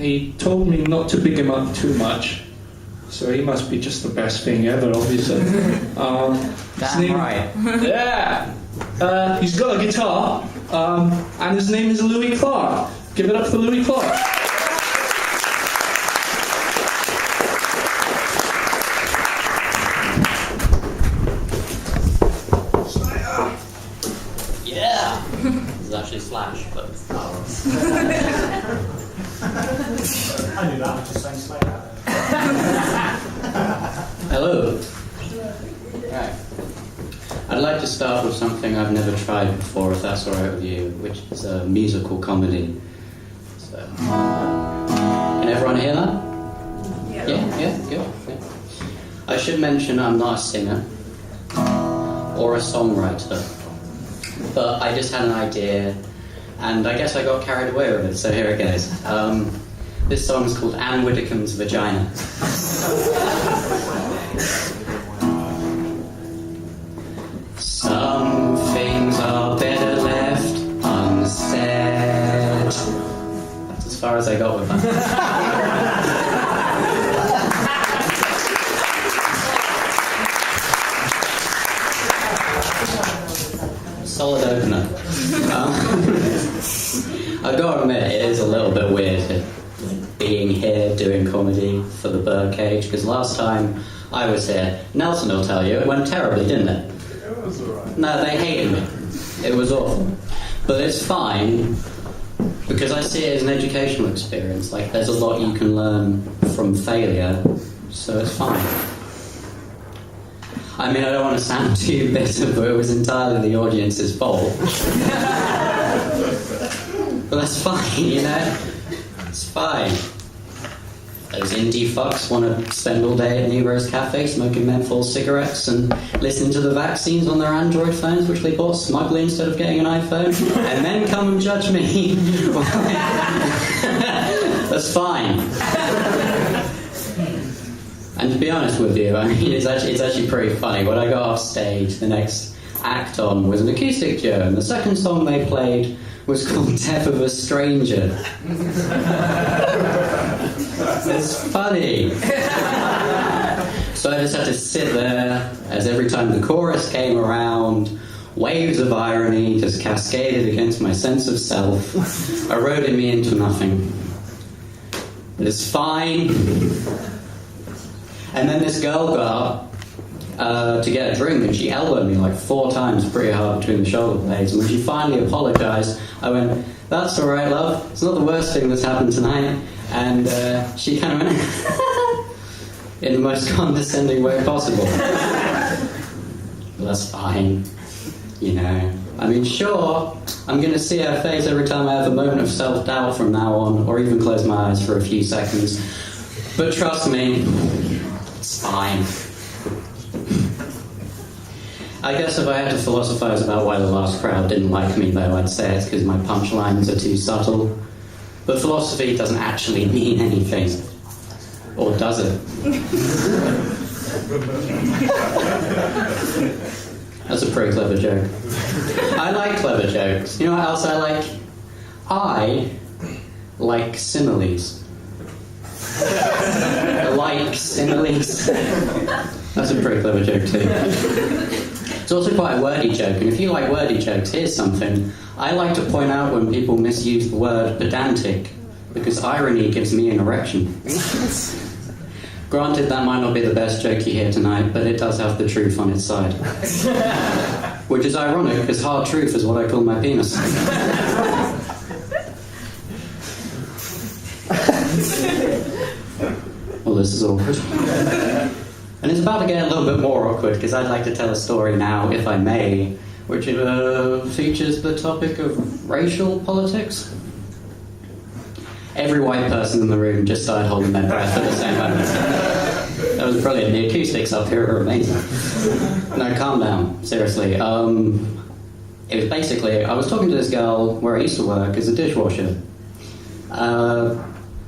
he told me not to big him up too much. So he must be just the best thing ever, obviously. Damn right. Yeah. He's got a guitar, and his name is Louis Clark. Give it up for Louis Clark. Yeah. This is actually Slash, but... I knew that, I was just saying Slayer. Hello. Right. I'd like to start with something I've never tried before, if that's alright with you, which is a musical comedy. So, can everyone hear that? Yeah, good. Yeah. I should mention I'm not a singer or a songwriter, but I just had an idea, and I guess I got carried away with it, so here it goes. This song's called Anne Widdecombe's Vagina. Some things are better left unsaid. That's as far as I got with that. Solid opener. I've got to admit, it is a little bit weird being here doing comedy for the Birdcage, because last time I was here, Nelson will tell you, it went terribly, didn't it? It was alright. No, they hated me. It was awful. But it's fine, because I see it as an educational experience. Like, there's a lot you can learn from failure, so it's fine. I mean, I don't want to sound too bitter, but it was entirely the audience's fault. But that's fine, you know? It's fine. Those indie fucks want to spend all day at Nero's Cafe smoking menthol cigarettes and listening to the vaccines on their Android phones, which they bought smugly instead of getting an iPhone, and then come and judge me. That's fine. And to be honest with you, I mean, it's actually pretty funny. When I got off stage, the next act on was an acoustic Joe, and the second song they played was called Death of a Stranger. It's funny. So I just had to sit there as every time the chorus came around, waves of irony just cascaded against my sense of self, eroding me into nothing. But it's fine. And then this girl got up to get a drink, and she elbowed me like 4 times pretty hard between the shoulder blades, and when she finally apologised, I went, "That's alright, love, it's not the worst thing that's happened tonight." And she kind of went in the most condescending way possible. But that's fine, you know. I mean, sure, I'm going to see her face every time I have a moment of self-doubt from now on, or even close my eyes for a few seconds. But trust me, it's fine. I guess if I had to philosophise about why the last crowd didn't like me, though, I'd say it's because my punchlines are too subtle. But philosophy doesn't actually mean anything. Or does it? That's a pretty clever joke. I like clever jokes. You know what else I like? I like similes. I like similes. That's a pretty clever joke too. It's also quite a wordy joke, and if you like wordy jokes, here's something. I like to point out when people misuse the word pedantic, because irony gives me an erection. Granted, that might not be the best joke you hear tonight, but it does have the truth on its side. Which is ironic, because hard truth is what I call my penis. Well, this is awkward. And it's about to get a little bit more awkward, because I'd like to tell a story now, if I may, which features the topic of racial politics. Every white person in the room just started holding their breath at the same moment. That was brilliant. The acoustics up here are amazing. No, calm down. Seriously. It was basically, I was talking to this girl where I used to work as a dishwasher. And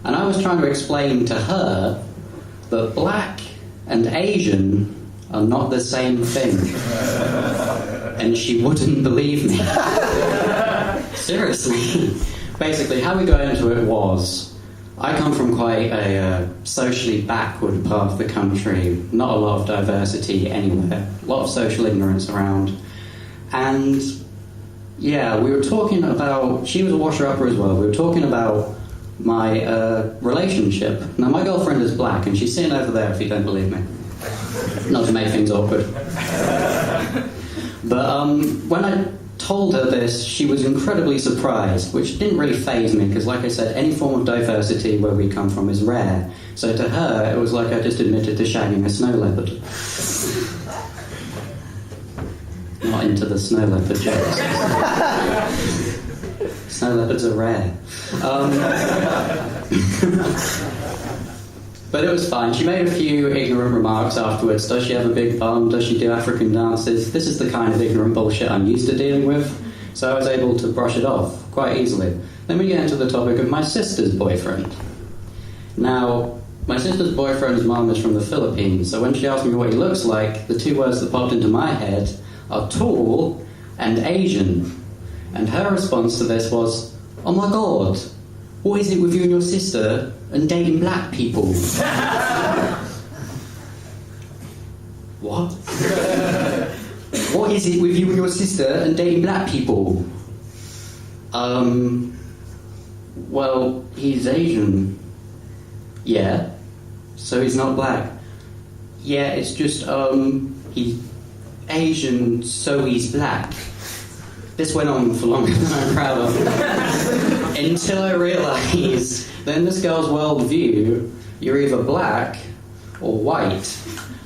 I was trying to explain to her that black and Asian are not the same thing. And she wouldn't believe me. Seriously. Basically, how we got into it was, I come from quite a socially backward part of the country, not a lot of diversity anywhere, a lot of social ignorance around. And yeah, we were talking about, she was a washer-upper as well, we were talking about my relationship. Now my girlfriend is black and she's sitting over there if you don't believe me. Not to make things awkward. But when I told her this, she was incredibly surprised, which didn't really faze me, because like I said, any form of diversity where we come from is rare. So to her, it was like I just admitted to shagging a snow leopard. Not into the snow leopard jokes. Snow leopards are rare. But it was fine. She made a few ignorant remarks afterwards. Does she have a big bum? Does she do African dances? This is the kind of ignorant bullshit I'm used to dealing with. So I was able to brush it off quite easily. Then we get into the topic of my sister's boyfriend. Now, my sister's boyfriend's mum is from the Philippines, so when she asked me what he looks like, the two words that popped into my head are tall and Asian. And her response to this was, "Oh my god, what is it with you and your sister and dating black people?" What? What is it with you and your sister and dating black people? Well, he's Asian. Yeah. So he's not black. Yeah, it's just, he's Asian, so he's black. This went on for longer than I'm proud of. Until I realised that in this girl's worldview, you're either black or white.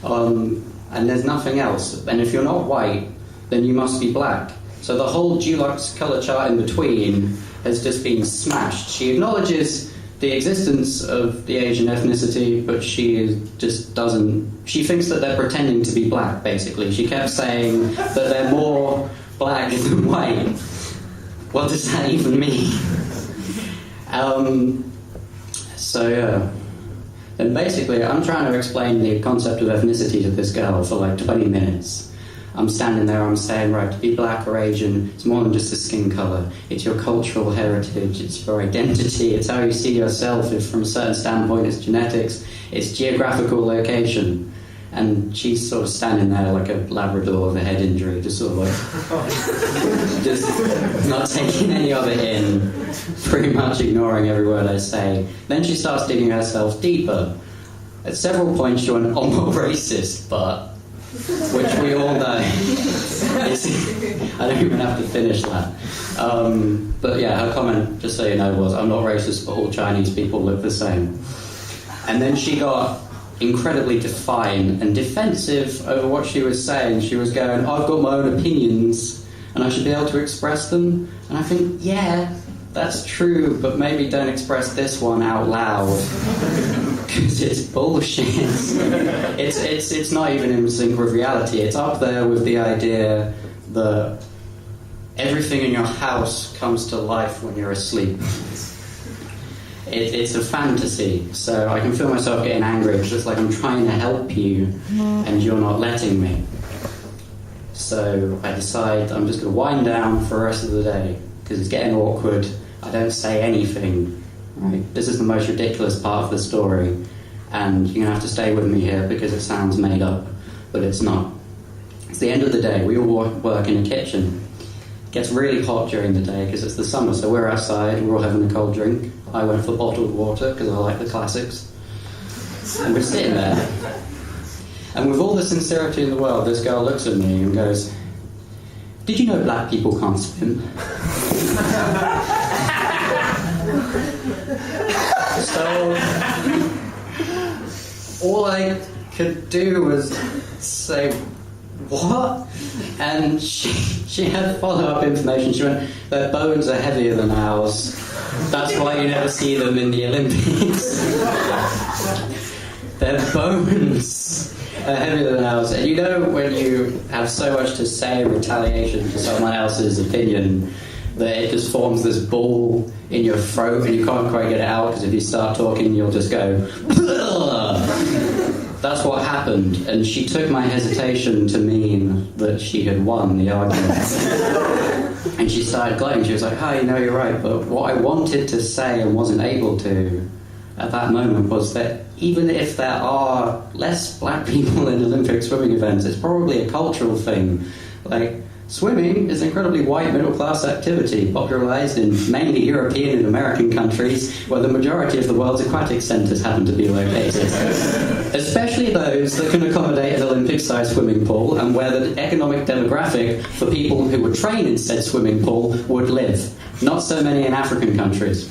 And there's nothing else. And if you're not white, then you must be black. So the whole Dulux colour chart in between has just been smashed. She acknowledges the existence of the Asian ethnicity, but she just doesn't... She thinks that they're pretending to be black, basically. She kept saying that they're more black than white. What does that even mean? So yeah. And basically, I'm trying to explain the concept of ethnicity to this girl for like 20 minutes. I'm standing there, I'm saying, right, to be black or Asian, it's more than just a skin colour. It's your cultural heritage, it's your identity, it's how you see yourself. If from a certain standpoint it's genetics, it's geographical location. And she's sort of standing there like a Labrador with a head injury, just sort of like, just not taking any of it in, pretty much ignoring every word I say. Then she starts digging herself deeper. At several points she went, "I'm not racist, but," which we all know. I don't even have to finish that. But yeah, her comment, just so you know, was, "I'm not racist, but all Chinese people look the same." And then she got incredibly defiant and defensive over what she was saying. She was going, "I've got my own opinions and I should be able to express them." And I think, yeah, that's true, but maybe don't express this one out loud, because it's bullshit. It's not even in sync with reality. It's up there with the idea that everything in your house comes to life when you're asleep. It's a fantasy, so I can feel myself getting angry because it's like I'm trying to help you and you're not letting me. So I decide I'm just going to wind down for the rest of the day because it's getting awkward. I don't say anything. Right? This is the most ridiculous part of the story, and you're going to have to stay with me here because it sounds made up, but it's not. It's the end of the day. We all work in a kitchen. It gets really hot during the day because it's the summer, so we're outside, we're all having a cold drink. I went for bottled water because I like the classics. And we're sitting there. And with all the sincerity in the world, this girl looks at me and goes, "Did you know black people can't swim?" So all I could do was say, "What?" And she had follow-up information. She went, "Their bones are heavier than ours. That's why you never see them in the Olympics." Their bones are heavier than ours. And you know when you have so much to say in retaliation to someone else's opinion that it just forms this ball in your throat and you can't quite get it out, because if you start talking you'll just go, "Ugh." That's what happened, and she took my hesitation to mean that she had won the argument. And she started glowing. She was like, "Oh, you know, you're right, but what I wanted to say and wasn't able to at that moment was that even if there are less black people in Olympic swimming events, it's probably a cultural thing. Like, swimming is an incredibly white middle-class activity, popularized in mainly European and American countries, where the majority of the world's aquatic centres happen to be located. Especially those that can accommodate an Olympic-sized swimming pool, and where the economic demographic for people who would train in said swimming pool would live. Not so many in African countries.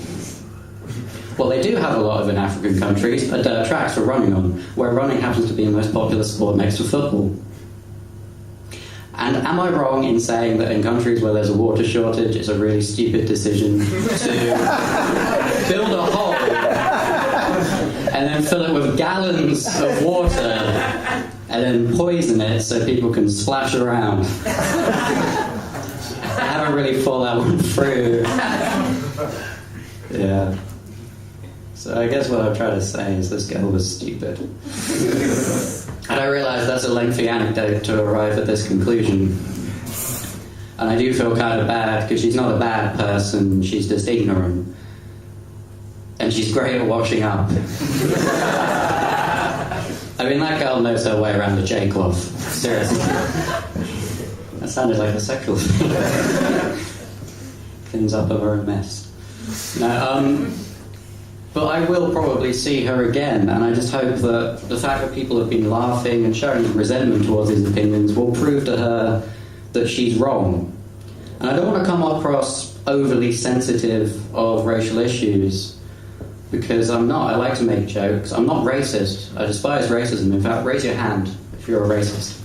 Well, they do have a lot of in African countries, tracks for running on, where running happens to be the most popular sport next to football. And am I wrong in saying that in countries where there's a water shortage, it's a really stupid decision to build a hole and then fill it with gallons of water and then poison it so people can splash around? I haven't really thought that one through. Yeah. So I guess what I'm trying to say is this girl was stupid. And I realise that's a lengthy anecdote to arrive at this conclusion. And I do feel kind of bad, because she's not a bad person, she's just ignorant. And she's great at washing up. I mean, that girl knows her way around the J-cloth. Seriously. That sounded like a sexual thing. Cleans up of her own mess. No, but I will probably see her again, and I just hope that the fact that people have been laughing and showing resentment towards these opinions will prove to her that she's wrong. And I don't want to come across overly sensitive of racial issues, because I'm not. I like to make jokes. I'm not racist. I despise racism. In fact, raise your hand if you're a racist.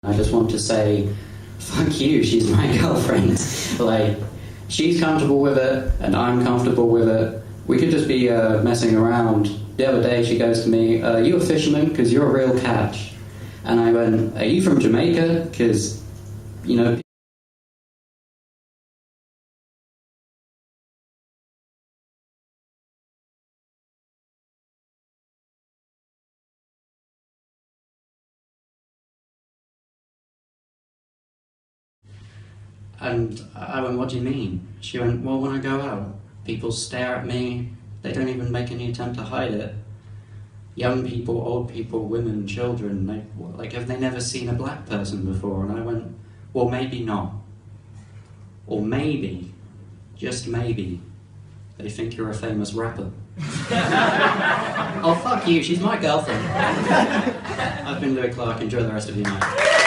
I just want to say, fuck you, she's my girlfriend. Like, she's comfortable with it, and I'm comfortable with it. We could just be messing around. The other day she goes to me, are you a fisherman? Because you're a real catch. And I went, are you from Jamaica? Because, you know... And I went, what do you mean? She went, well, when I go out, people stare at me, they don't even make any attempt to hide it. Young people, old people, women, children, have they never seen a black person before? And I went, well, maybe not. Or maybe, just maybe, they think you're a famous rapper. Oh, fuck you, she's my girlfriend. I've been Louis Clark, enjoy the rest of your night.